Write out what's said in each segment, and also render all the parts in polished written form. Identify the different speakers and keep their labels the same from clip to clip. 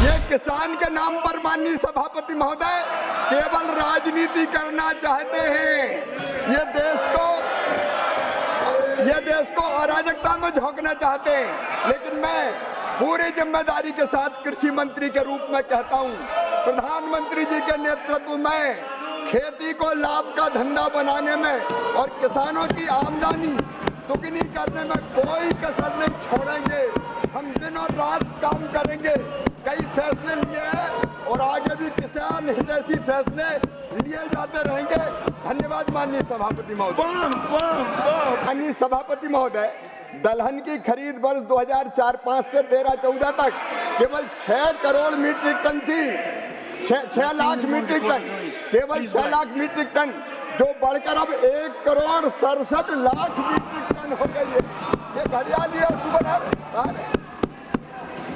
Speaker 1: ये किसान के नाम पर माननीय सभापति महोदय केवल राजनीति करना चाहते हैं। ये देश को अराजकता में झोंकना चाहते हैं। लेकिन मैं पूरी जिम्मेदारी के साथ कृषि मंत्री के रूप में कहता हूं, प्रधानमंत्री जी के नेतृत्व में खेती को लाभ का धंधा बनाने में और किसानों की आमदनी दुगनी करने में कोई कसर नहीं छोड़ेंगे। हम दिन और रात काम करेंगे। कई फैसले लिए हैं और आगे भी किसान हितैषी फैसले लिए जाते रहेंगे। धन्यवाद माननीय सभापति महोदय। माननीय सभापति महोदय, दलहन की खरीद वर्ष 2004-05 से 13-14 तक केवल 6 करोड़ मीट्रिक टन थी। 6 लाख मीट्रिक टन, केवल 6 लाख मीट्रिक टन, जो बढ़कर अब 1 करोड़ 67 लाख मीट्रिक टन हो गई है। ये घड़ियाली और सुबह।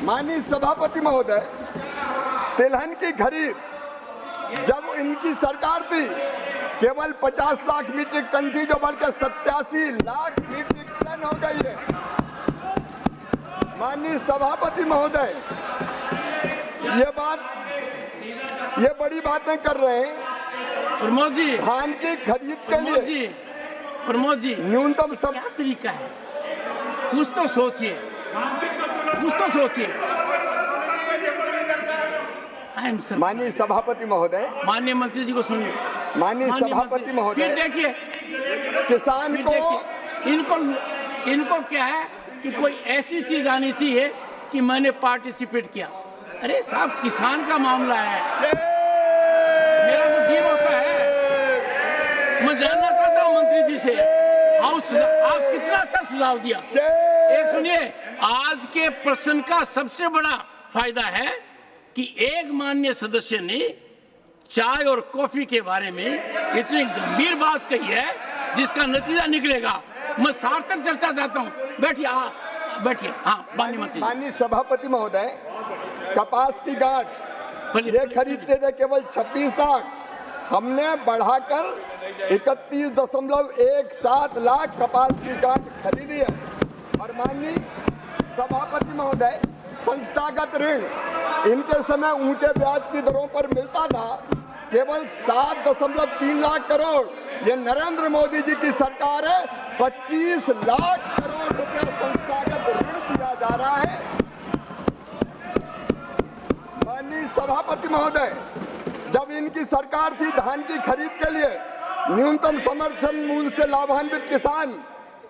Speaker 1: माननीय सभापति महोदय, तिलहन की खरीद जब इनकी सरकार थी केवल 50 लाख मीट्रिक टन थी, जो बढ़कर 87 लाख मीट्रिक टन हो गई है। माननीय सभापति महोदय, ये बड़ी बातें कर रहे हैं।
Speaker 2: प्रमोद जी,
Speaker 1: धान की खरीद के लिए
Speaker 2: प्रमोद जी
Speaker 1: न्यूनतम
Speaker 2: क्या तरीका है? कुछ तो सोचिए, कुछ तो सोचिए।
Speaker 1: माननीय सभापति महोदय,
Speaker 2: माननीय मंत्री जी को सुनिए।
Speaker 1: माननीय सभापति महोदय,
Speaker 2: फिर देखिए
Speaker 1: किसान को
Speaker 2: इनको क्या है कि कोई ऐसी चीज आनी चाहिए कि मैंने पार्टिसिपेट किया। अरे साहब, किसान का मामला है, मेरा तो जीव होता है। मैं जानना चाहता हूँ मंत्री जी से, आप कितना अच्छा सुझाव दिया। एक सुनिए, आज के प्रश्न का सबसे बड़ा फायदा है कि एक माननीय सदस्य ने चाय और कॉफी के बारे में इतनी गंभीर बात कही है जिसका नतीजा निकलेगा। मैं सार्थक चर्चा चाहता हूँ। बैठिए। हाँ,
Speaker 1: माननीय सभापति महोदय, कपास की गांठ ये खरीदते थे केवल 26 लाख, हमने बढ़ाकर 31.17 लाख कपास की गांठ खरीदी है। और माननीय सभापति महोदय, संस्थागत ऋण इनके समय ऊंचे ब्याज की दरों पर मिलता था, केवल 7.3 लाख करोड़। ये नरेंद्र मोदी जी की सरकार है, 25 लाख करोड़ रुपया संस्थागत ऋण दिया जा रहा है। माननीय सभापति महोदय, जब इनकी सरकार थी धान की खरीद के लिए न्यूनतम समर्थन मूल्य से लाभान्वित किसान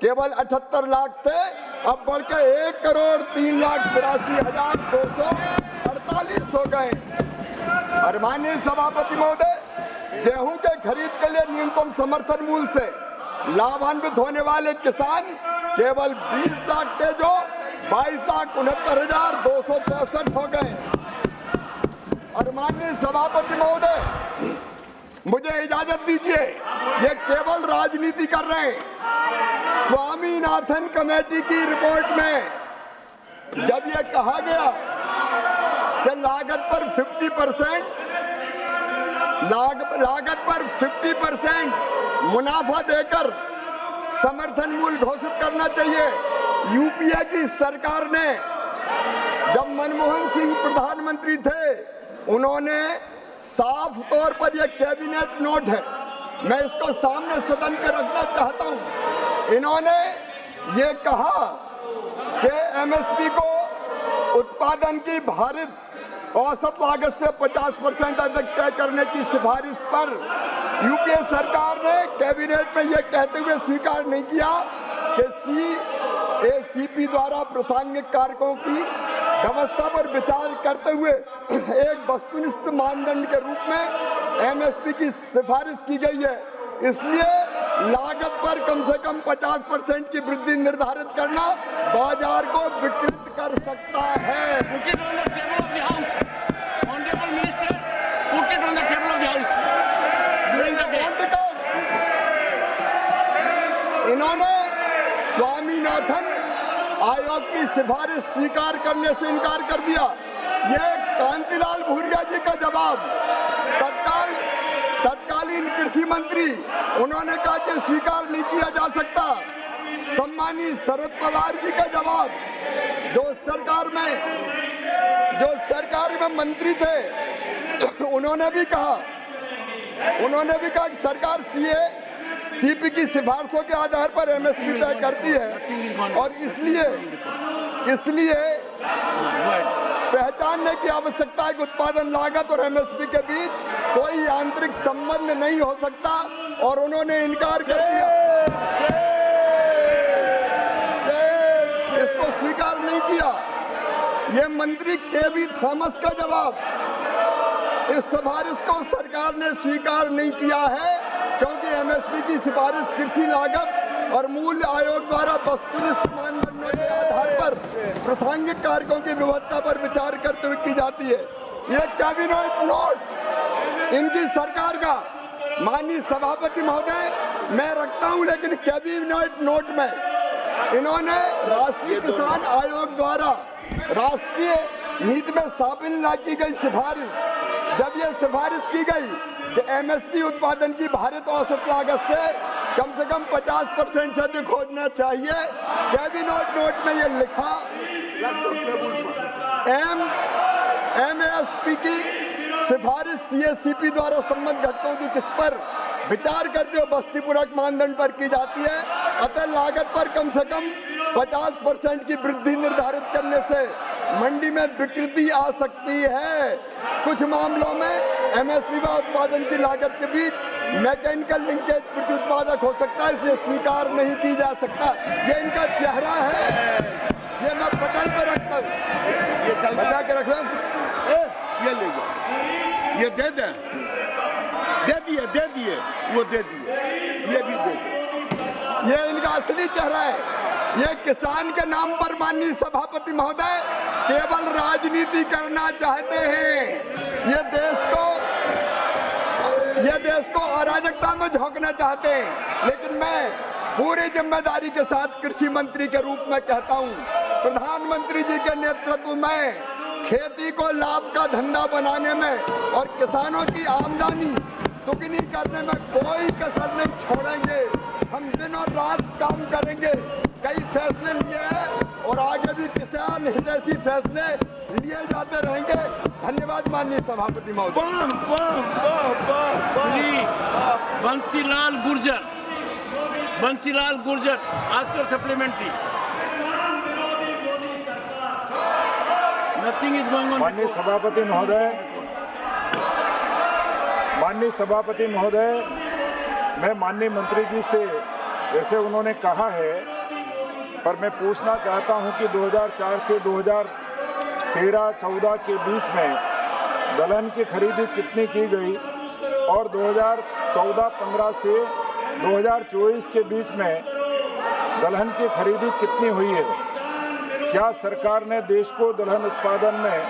Speaker 1: केवल 78 लाख थे, अब बढ़ के 1,83,82,248 हो गए। और माननीय सभापति महोदय, गेहूं के खरीद के लिए न्यूनतम समर्थन मूल्य से लाभान्वित होने वाले किसान केवल 20 लाख थे, जो 22,69,264 हो गए। और माननीय सभापति महोदय, मुझे इजाजत दीजिए, ये केवल राजनीति कर रहे हैं। स्वामीनाथन कमेटी की रिपोर्ट में जब ये कहा गया कि लागत पर 50% मुनाफा देकर समर्थन मूल्य घोषित करना चाहिए, यूपीए की सरकार ने, जब मनमोहन सिंह प्रधानमंत्री थे, उन्होंने साफ तौर पर यह कैबिनेट नोट है, मैं इसको सामने सदन के रखना चाहता हूं। इन्होंने ये कहा कि एमएसपी को उत्पादन की भारित औसत लागत से 50% अधिक तय करने की सिफारिश पर यूपीए सरकार ने कैबिनेट में यह कहते हुए स्वीकार नहीं किया कि सीएसीपी द्वारा प्रासंगिक कारकों की व्यवस्था पर विचार करते हुए एक वस्तुनिष्ठ मानदंड के रूप में एमएसपी की सिफारिश की गई है। इसलिए लागत पर कम से कम 50% की वृद्धि निर्धारित करना बाजार को विकृत कर सकता है। इन्होंने स्वामीनाथन आयोग की सिफारिश स्वीकार करने से इनकार कर दिया। ये कांतिलाल भूरिया जी का जवाब, तत्कालीन कृषि मंत्री, उन्होंने कहा कि स्वीकार नहीं किया जा सकता। सम्मानित शरद पवार जी का जवाब, जो सरकार में जो सरकार में मंत्री थे उन्होंने भी कहा कि सरकार सीपी की सिफारिशों के आधार पर एमएसपी तय करती है और इसलिए पहचानने की आवश्यकता है कि उत्पादन लागत और एमएसपी के बीच कोई आंतरिक संबंध नहीं हो सकता और उन्होंने इनकार कर दिया, इसको स्वीकार नहीं किया। ये मंत्री केवी थॉमस का जवाब, इस सिफारिश को सरकार ने स्वीकार नहीं किया है क्योंकि एमएसपी की सिफारिश कृषि लागत और मूल्य आयोग द्वारा वस्तुनिष्ठ मानदंडों के आधार पर प्रासंगिक कारकों की विविधता पर विचार करते हुए की जाती है। ये कैबिनेट नोट इनकी सरकार का, माननीय सभापति महोदय मैं रखता हूं, लेकिन कैबिनेट नोट में इन्होंने राष्ट्रीय किसान आयोग द्वारा राष्ट्रीय नीति में शामिल न की गई सिफारिश, जब यह सिफारिश की गई कि एमएसपी उत्पादन की भारित औसत लागत से कम 50% से अधिक होना चाहिए, कैबिनेट नोट में यह लिखा एमएसपी की सिफारिश सीएससीपी द्वारा संबंधित घटकों की किस पर विचार करते हुए बस्ती पूरक मानदंड पर की जाती है, अतः लागत पर कम से कम 50% की वृद्धि निर्धारित करने से मंडी में विकृति आ सकती है। कुछ मामलों में एमएसपी व उत्पादन की लागत के बीच मैकेनिकल लिंकेज प्रति उत्पादक हो सकता है, इसलिए स्वीकार नहीं की जा सकता। ये इनका चेहरा है, ये मैं पटल पे रखता हूँ, ये बजा के रख
Speaker 3: ये ले जाओ, ये दे दिए, वो दे दिए, ये भी दे दिए।
Speaker 1: ये इनका असली चेहरा है। ये किसान के नाम पर माननीय सभापति महोदय केवल राजनीति करना चाहते हैं। ये देश को अराजकता में झोंकना चाहते हैं, लेकिन मैं पूरी जिम्मेदारी के साथ कृषि मंत्री के रूप में कहता हूं, प्रधानमंत्री जी के नेतृत्व में खेती को लाभ का धंधा बनाने में और किसानों की आमदनी दुगनी करने में कोई कसर नहीं छोड़ेंगे। हम दिन और रात काम करेंगे, कई फैसले लिए हैं और आगे भी किसान हितैषी फैसले लिए जाते रहेंगे। धन्यवाद माननीय सभापति महोदय।
Speaker 2: श्री बंसीलाल गुर्जर आजकल supplementary. Nothing is going on.
Speaker 4: माननीय सभापति महोदय, मैं माननीय मंत्री जी से, जैसे उन्होंने कहा है, पर मैं पूछना चाहता हूं कि 2004 से 2013-14 के बीच में दलहन की खरीदी कितनी की गई और 2014-15 से 2024 के बीच में दलहन की खरीदी कितनी हुई है? क्या सरकार ने देश को दलहन उत्पादन में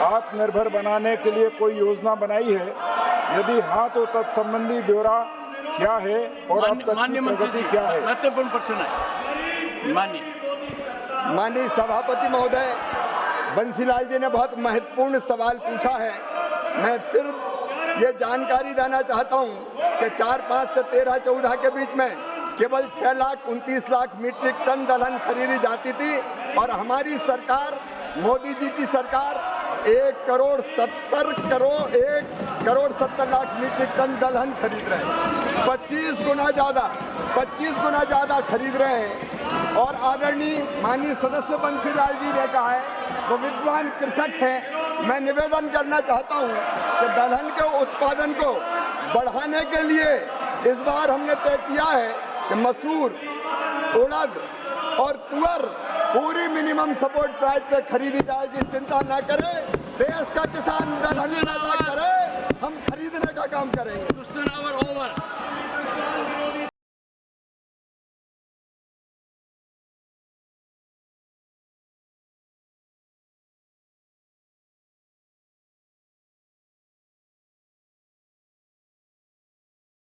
Speaker 4: आत्मनिर्भर बनाने के लिए कोई योजना बनाई है? यदि हाँ, तो तत्संबंधी ब्यौरा क्या है और अब तक की प्रगति क्या है?
Speaker 2: महत्वपूर्ण प्रश्न है।
Speaker 1: माननीय सभापति महोदय, बंसीलाल जी ने बहुत महत्वपूर्ण सवाल पूछा है। मैं फिर ये जानकारी देना चाहता हूँ कि 4-5 से 13-14 के बीच में केवल 6,29,00,000 मीट्रिक टन दलहन खरीदी जाती थी और हमारी सरकार, मोदी जी की सरकार 1,70,00,000 मीट्रिक टन दलहन खरीद रहे हैं। 25 गुना ज़्यादा खरीद रहे हैं। और आदरणीय माननीय सदस्य बंसीलाल जी ने कहा है, वो विद्वान कृषक हैं। मैं निवेदन करना चाहता हूं कि दलहन के उत्पादन को बढ़ाने के लिए इस बार हमने तय किया है कि मसूर, उड़द और तुअर पूरी मिनिमम सपोर्ट प्राइस पे खरीदी जाएगी। चिंता ना करें, देश का किसान दलहन पैदा करे, हम खरीदने का काम करेंगे।